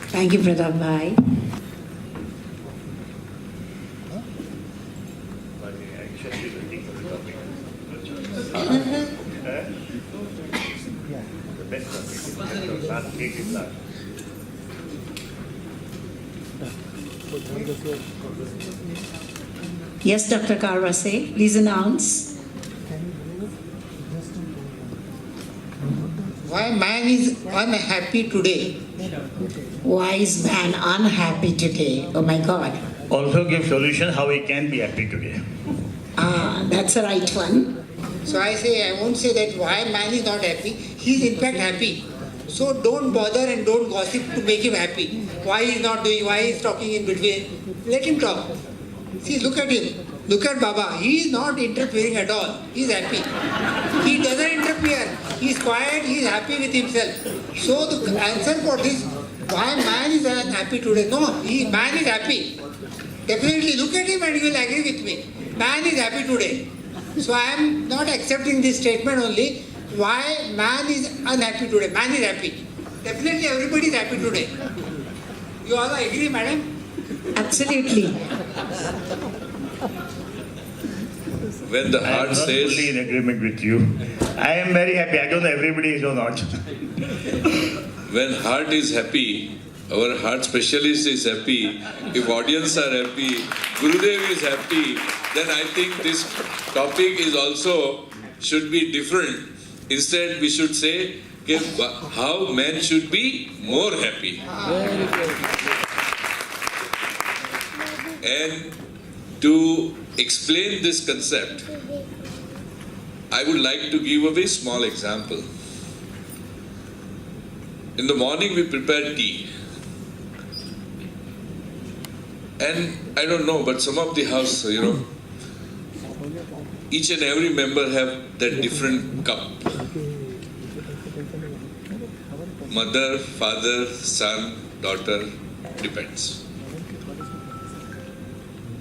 Thank you, Pratap Bhai. Yes, Dr. Karwase, please announce. Why man is unhappy today? Why is man unhappy today? Oh my God. Also give solution how he can be happy today. That's the right one. So I won't say that why man is not happy. He is in fact happy. So don't bother and don't gossip to make him happy. Why he is not doing, why he is talking in between. Let him talk. See, look at him. Look at Baba. He is not interfering at all. He is happy. He doesn't interfere. He is quiet. He is happy with himself. So the answer for this, why man is unhappy today? No, man is happy. Definitely look at him and he will agree with me. Man is happy today. So I am not accepting this statement only. Why man is unhappy today? Man is happy. Definitely everybody is happy today. You all agree, madam? Absolutely. When the heart says... I am fully in agreement with you. I am very happy. I don't know everybody is or not. When heart is happy, our heart specialist is happy, if audience are happy, Gurudev is happy, then I think this topic is also should be different. Instead, we should say how men should be more happy. And to explain this concept, I would like to give a very small example. In the morning, we prepare tea. And I don't know, but some of the house, each and every member have that different cup. Mother, father, son, daughter, depends.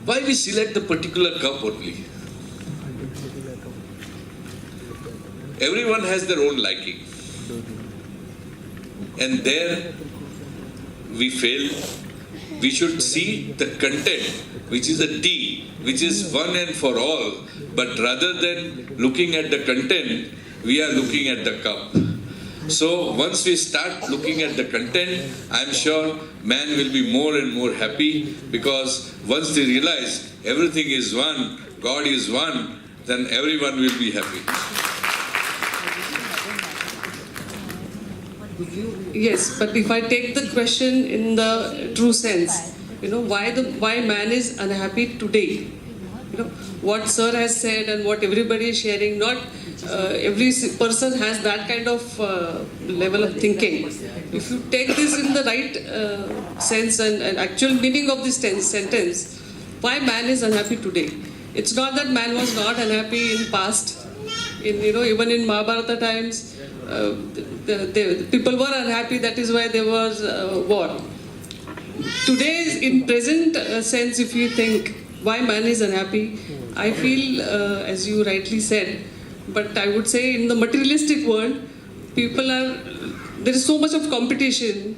Why we select the particular cup only? Everyone has their own liking. And there we fail. We should see the content, which is a tea, which is one and for all. But rather than looking at the content, we are looking at the cup. So once we start looking at the content, I'm sure man will be more and more happy, because once they realize everything is one, God is one, then everyone will be happy. Yes, but if I take the question in the true sense, why man is unhappy today? What sir has said and what everybody is sharing, not every person has that kind of level of thinking. If you take this in the right sense and actual meaning of this sentence, why man is unhappy today? It's not that man was not unhappy in past. Even in Mahabharata times, the people were unhappy. That is why there was war. Today, in present sense, if you think why man is unhappy, I feel, as you rightly said, but I would say in the materialistic world, there is so much of competition,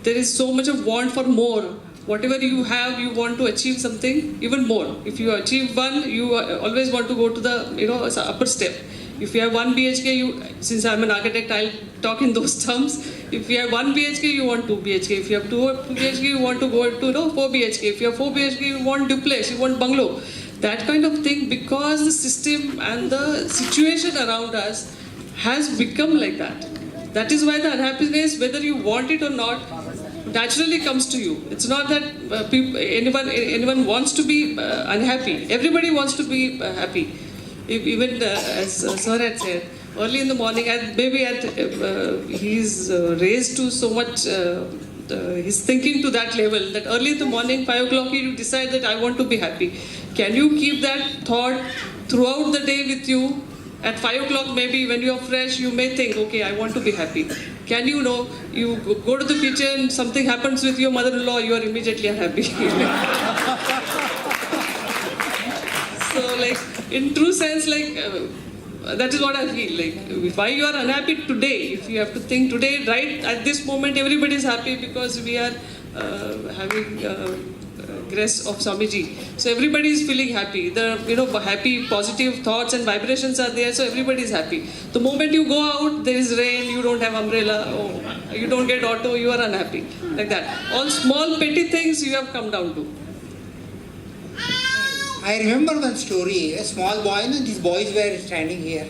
there is so much of want for more. Whatever you have, you want to achieve something even more. If you achieve one, you always want to go to the upper step. If you have 1 BHK, since I'm an architect, I'll talk in those terms. If you have 1 BHK, you want 2 BHK. If you have 2 BHK, you want to go to 4 BHK. If you have 4 BHK, you want duplex, you want bungalow. That kind of thing, because the system and the situation around us has become like that. That is why the unhappiness, whether you want it or not, naturally comes to you. It's not that anyone wants to be unhappy. Everybody wants to be happy. Even as Sir had said, early in the morning, and maybe he's raised to so much, he's thinking to that level, that early in the morning, 5 o'clock, you decide that I want to be happy. Can you keep that thought throughout the day with you? At 5 o'clock, maybe when you are fresh, you may think, okay, I want to be happy. Can you go to the kitchen, something happens with your mother-in-law, you are immediately unhappy. So, in true sense, that is what I feel. Why you are unhappy today? If you have to think today, right at this moment, everybody is happy because we are having grace of Swamiji. So everybody is feeling happy. The happy, positive thoughts and vibrations are there. So everybody is happy. The moment you go out, there is rain. You don't have umbrella. You don't get auto. You are unhappy. Like that. All small petty things you have come down to. I remember one story, a small boy, these boys were standing here.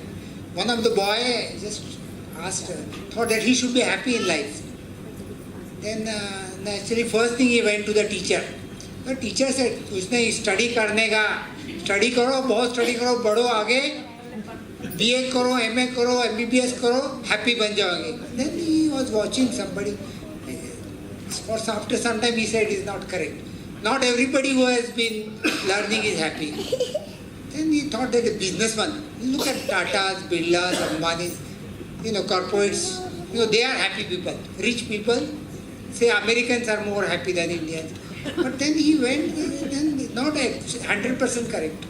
One of the boy just thought that he should be happy in life. Then naturally first thing he went to the teacher. The teacher said, कुछ नहीं study करने का, study करो, बहुत study करो, बढ़ो आगे, BA करो, MA करो, MBBS करो, happy बन जाओगे. Then he was watching somebody. After some time he said it's not correct. Not everybody who has been learning is happy. Then he thought that a businessman, look at Tatas, Birlas, Ambanis, corporates, they are happy people. Rich people, say Americans are more happy than Indians. But then he went, then not 100% correct.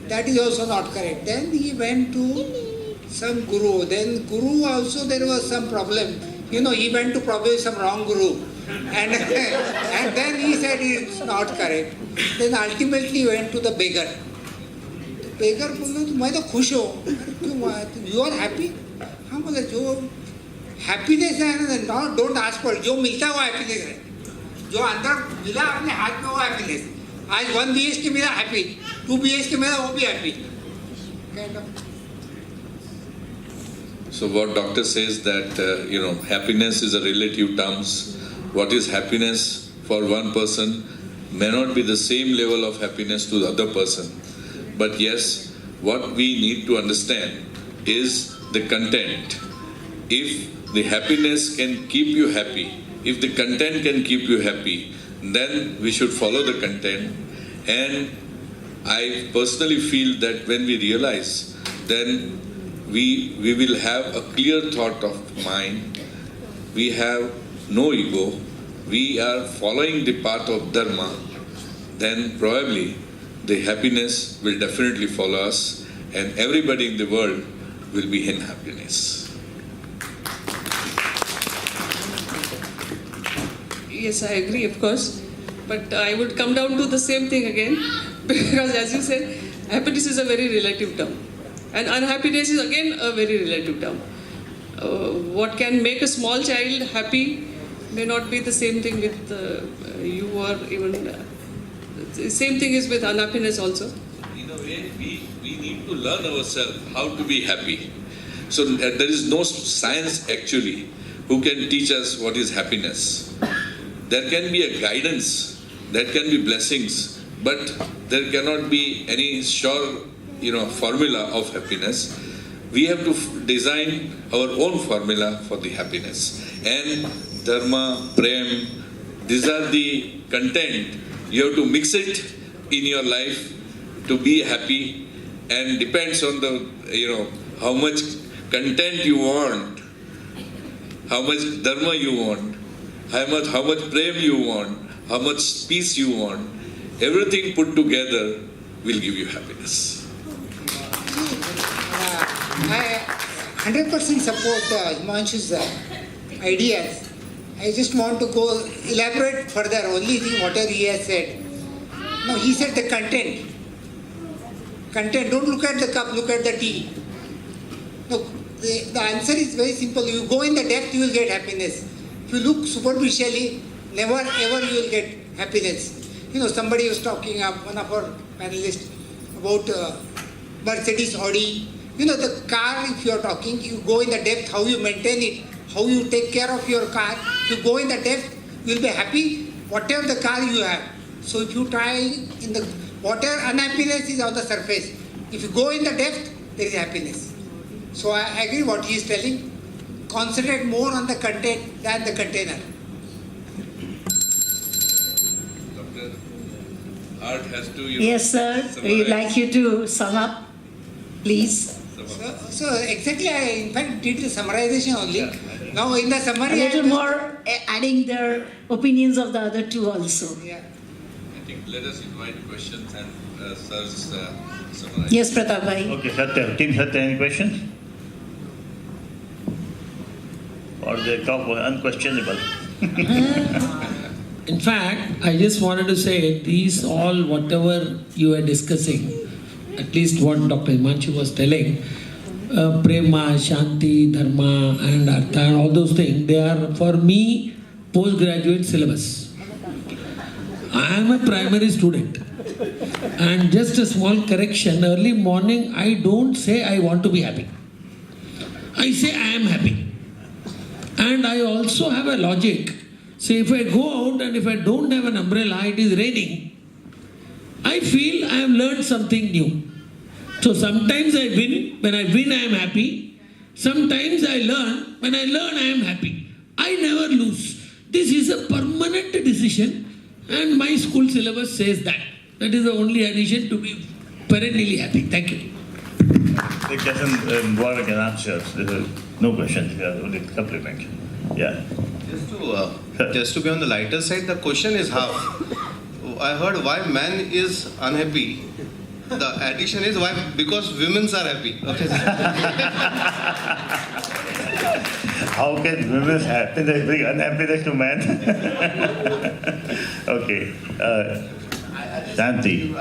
That is also not correct. Then he went to some guru. Then guru also there was some problem. He went to probably some wrong guru. And then he said it's not correct. Then ultimately he went to the beggar. The beggar बोला मैं तो खुश हूँ. You are happy? हाँ बोला जो happiness है ना, don't ask for it. जो मिलता है वो happiness है. जो अंदर मिला अपने हाथ में वो happiness. आज 1 BHK मिला happy, 2 BHK मिला वो भी happy. Kind of. So what doctor says that happiness is a relative terms. What is happiness for one person may not be the same level of happiness to the other person. But yes, what we need to understand is the content. If the happiness can keep you happy, if the content can keep you happy, then we should follow the content. And I personally feel that when we realize, then we will have a clear thought of mind. We have no ego, we are following the path of Dharma, then probably the happiness will definitely follow us and everybody in the world will be in happiness. Yes, I agree, of course. But I would come down to the same thing again, because as you said, happiness is a very relative term. And unhappiness is again a very relative term. What can make a small child happy may not be the same thing with you, or even the same thing is with unhappiness also. In a way, we need to learn ourselves how to be happy. So there is no science actually who can teach us what is happiness. There can be a guidance, there can be blessings, but there cannot be any sure formula of happiness. We have to design our own formula for the happiness. And dharma, prem, these are the content. You have to mix it in your life to be happy. and depends on the, how much content you want, how much dharma you want, how much prem you want, how much peace you want. Everything put together will give you happiness. I 100% support Himanshu's ideas. I just want to go elaborate further, only thing whatever he has said. No, he said the content. Content, don't look at the cup, look at the tea. Look, the answer is very simple. You go in the depth, you will get happiness. If you look superficially, never ever you will get happiness. Somebody was talking, one of our panelists, about Mercedes, Audi. The car, if you are talking, you go in the depth, how you maintain it, how you take care of your car. If you go in the depth, you will be happy, whatever the car you have. So if you try in the water, unhappiness is on the surface. If you go in the depth, there is happiness. So I agree what he is telling. Concentrate more on the content than the container. Doctor, art has to, Yes, sir. We would like you to sum up, please. So exactly, I in fact did the summarization only. Now in the summary, A little more adding their opinions of the other two also. Yeah. I think let us invite questions and Sir's summarize. Yes, Pratap bhai. Okay, Satya. Team Satya, any questions? Or the top was unquestionable? In fact, I just wanted to say these all, whatever you are discussing, at least what Dr. Himanshu was telling, prema, shanti, dharma and artha and all those things, they are for me postgraduate syllabus. I am a primary student. And just a small correction, early morning I don't say I want to be happy. I say I am happy. And I also have a logic. So if I go out and if I don't have an umbrella, it is raining, I feel I have learned something new. So sometimes I win. When I win, I am happy. Sometimes I learn. When I learn, I am happy. I never lose. This is a permanent decision, and my school syllabus says that. That is the only addition to be perennially happy. Thank you. It doesn't work an answer. No questions. Only compliment. Yeah. Just to be on the lighter side, the question is half. I heard why man is unhappy. The addition is why, because women are happy. Okay. How can women's happiness bring unhappiness to man? Okay. Shanti.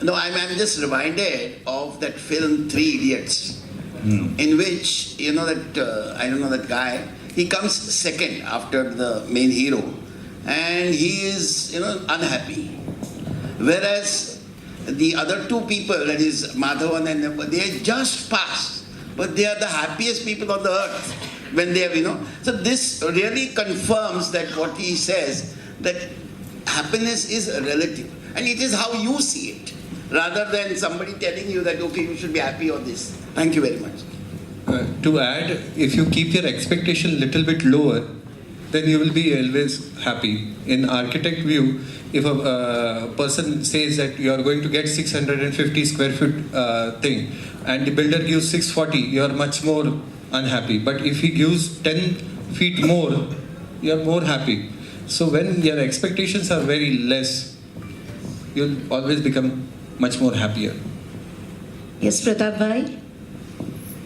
No, I'm just reminded of that film Three Idiots, in which, I don't know that guy, he comes second after the main hero, and he is, unhappy. Whereas the other two people, that is Madhavan and they just passed, but they are the happiest people on the earth when they have, So this really confirms that what he says, that happiness is relative, and it is how you see it, rather than somebody telling you that, okay, you should be happy on this. Thank you very much. To add, if you keep your expectation little bit lower, then you will be always happy. In architect view, if a person says that you are going to get 650 square foot thing, and the builder gives 640, you are much more unhappy. But if he gives 10 feet more, you are more happy. So when your expectations are very less, you'll always become much more happier. Yes, Pratap bhai.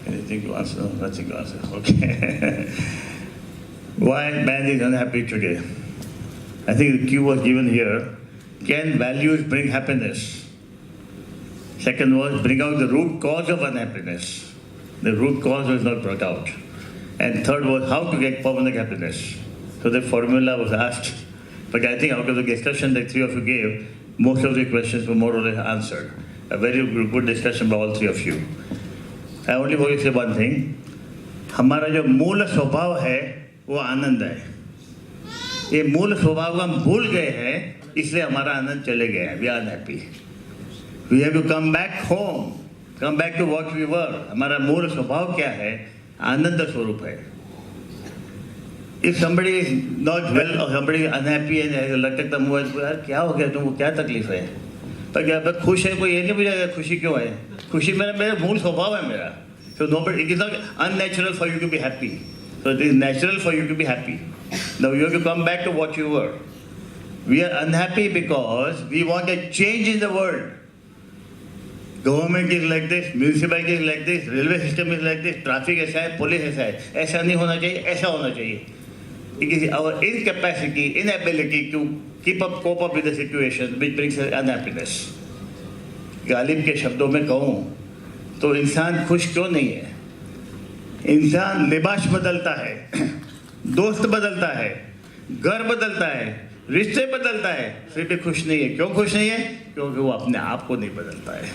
Anything to answer? Nothing to answer. Okay. Why man is unhappy today? I think the cue was given here. Can values bring happiness? Second was bring out the root cause of unhappiness. The root cause was not brought out. And third was how to get permanent happiness. So the formula was asked. But I think out of the discussion that three of you gave, most of the questions were more or less answered. A very good discussion by all three of you. I only want to say one thing. हमारा जो मूल स्वभाव है वो आनंद है. ये मूल स्वभाव को हम भूल गए हैं, इसलिए हमारा आनंद चले गए हैं. We are unhappy. We have to come back home, come back to what we were. हमारा मूल स्वभाव क्या है? आनंद स्वरूप है. If somebody is not well or somebody is unhappy and has लटकता मुँह, यार क्या हो गया तुमको, क्या तकलीफ है? पर क्या खुश है कोई ये नहीं पूछेगा खुशी क्यों है, खुशी मेरा मूल स्वभाव है मेरा. So nobody, it is not unnatural for you to be happy. So it is natural for you to be happy. Now you have to come back to what you were. We are unhappy because we want a change in the world. Government is like this, municipality is like this, railway system is like this, traffic ऐसा है, police ऐसा है. ऐसा नहीं होना चाहिए, ऐसा होना चाहिए. It is our incapacity, inability to cope up with the situation which brings us unhappiness. Ghalib के शब्दों में कहूँ तो इंसान खुश क्यों नहीं है? इंसान लिबास बदलता है, दोस्त बदलता है, घर बदलता है, रिश्ते बदलता है, फिर भी खुश नहीं है. क्यों खुश नहीं है? क्योंकि वो अपने आप को नहीं बदलता है.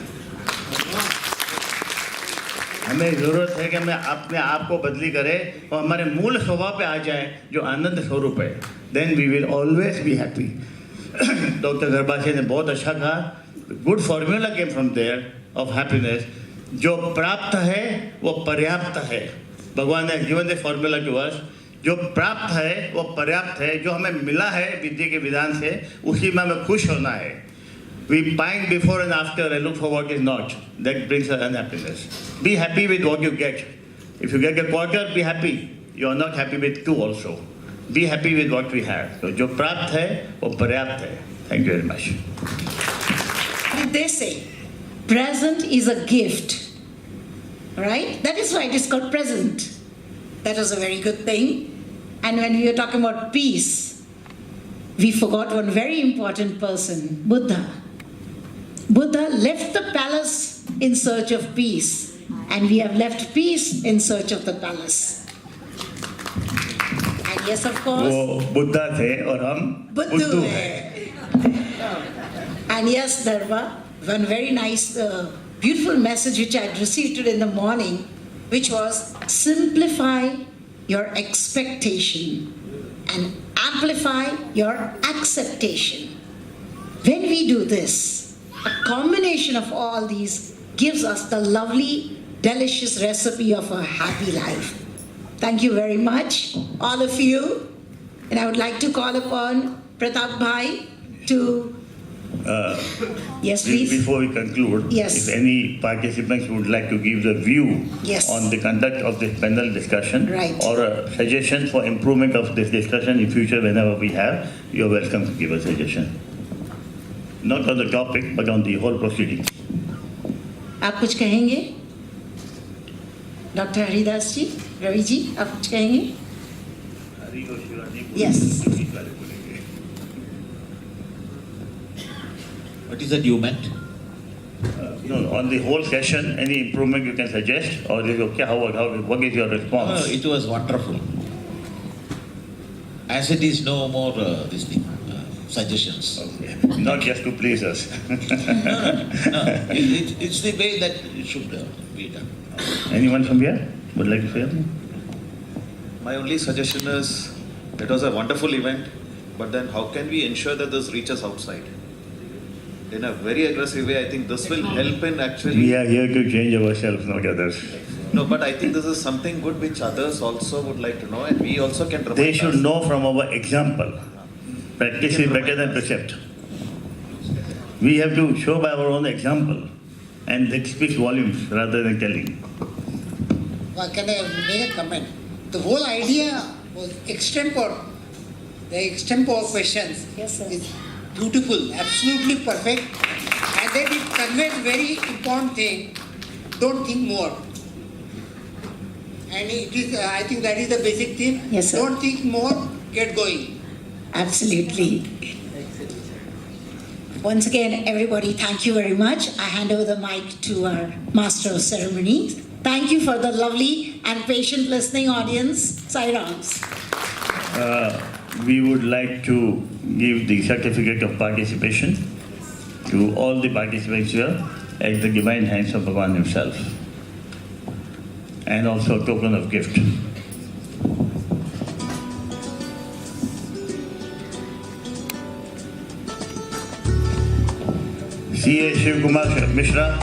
हमें ज़रूरत है कि हमें अपने आप को बदली करें और हमारे मूल स्वभाव पे आ जाए जो आनंद स्वरूप है. Then we will always be happy. Doctor गर्बासी ने बहुत अच्छा कहा. Good formula came from there of happiness. जो प्राप्त है वो पर्याप्त है. भगवान ने जीवन दे फॉर्मूला के वर्ष जो प्राप्त है वो पर्याप्त है. जो हमें मिला है विद्या के विधान से उसी में हमें खुश होना है. We pine before and after and look for what is not. That brings us unhappiness. Be happy with what you get. If you get a quarter, be happy. You are not happy with two also. Be happy with what we have. So जो प्राप्त है वो पर्याप्त है. Thank you very much. They say present is a gift, right? That is why it is called present. That was a very good thing. And when we were talking about peace, we forgot one very important person, Buddha. Buddha left the palace in search of peace, and we have left peace in search of the palace. And yes, of course, वो बुद्धा थे और हम बुद्धू हैं. And yes, Dharma, one very nice, beautiful message which I had received today in the morning, which was simplify your expectation and amplify your acceptation. When we do this, a combination of all these gives us the lovely, delicious recipe of a happy life. Thank you very much, all of you. And I would like to call upon Pratap Bhai to... yes, please. Before we conclude, yes, if any participants would like to give the view yes, on the conduct of this panel discussion, right, or a suggestion for improvement of this discussion in future whenever we have, you are welcome to give a suggestion. Not on the topic, but on the whole proceeding. आप कुछ कहेंगे? Doctor Haridas जी, रवि जी, आप कुछ कहेंगे? Yes. What is that you meant? No, on the whole session, any improvement you can suggest, or is it okay? What is your response? No, it was wonderful. As it is, no more suggestions. Okay. Not just to please us. No. It's the way that it should be done. Anyone from here would like to say anything? My only suggestion is, it was a wonderful event, but then how can we ensure that this reaches outside? In a very aggressive way, I think this will help in actually... We are here to change ourselves, not others. No, but I think this is something good which others also would like to know, and we also can remind They should us. know from our example. Practice is better than precept. We have to show by our own example, and that speaks volumes rather than telling. Well, can I make a comment? The whole idea was extempore. The extempore questions is beautiful, absolutely perfect, and then it conveys very important thing. Don't think more. And it is, I think that is the basic thing. Yes, sir. Don't think more, get going. Absolutely. Once again, everybody, thank you very much. I hand over the mic to our Master of Ceremonies. Thank you for the lovely and patient listening audience. Sairams. We would like to give the certificate of participation to all the participants here at the divine hands of Bhagawan himself, and also a token of gift. C.A. Shiv Kumar Mishra,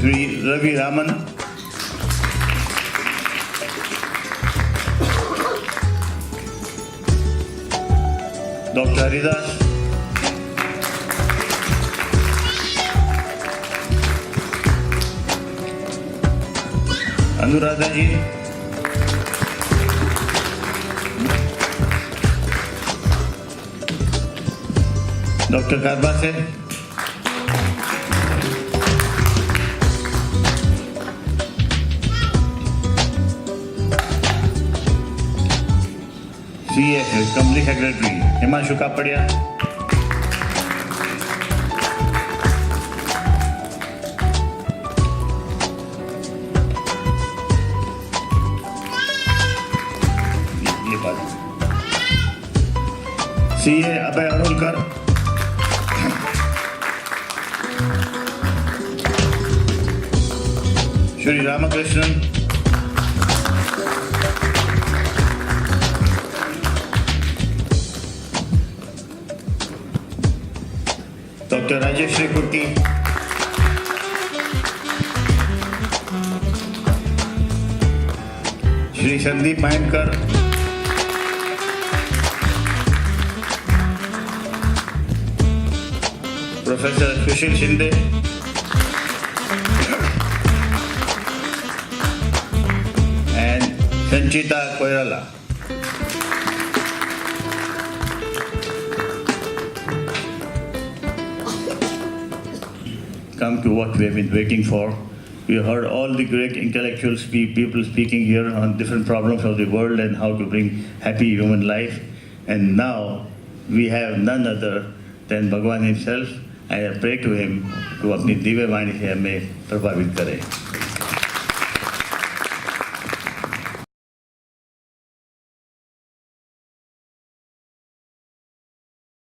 Sri Ravi Raman, Dr. Haridas, Anuradha ji, Dr. Karbase, CA, Company Secretary, Himanshu Kapadia, CA Abhay Arulkar, Shri Ramakrishnan, Dr. Rajeshri Kurti, Shri Sandeep Mayankar, Professor Sushil Shinde, and Sanchita Koirala. Come to what we have been waiting for. We heard all the great intellectuals, people speaking here on different problems of the world and how to bring happy human life. And now we have none other than Bhagawan himself. I pray to him to अपनी दिव्य वाणी से हमें प्रभावित करे.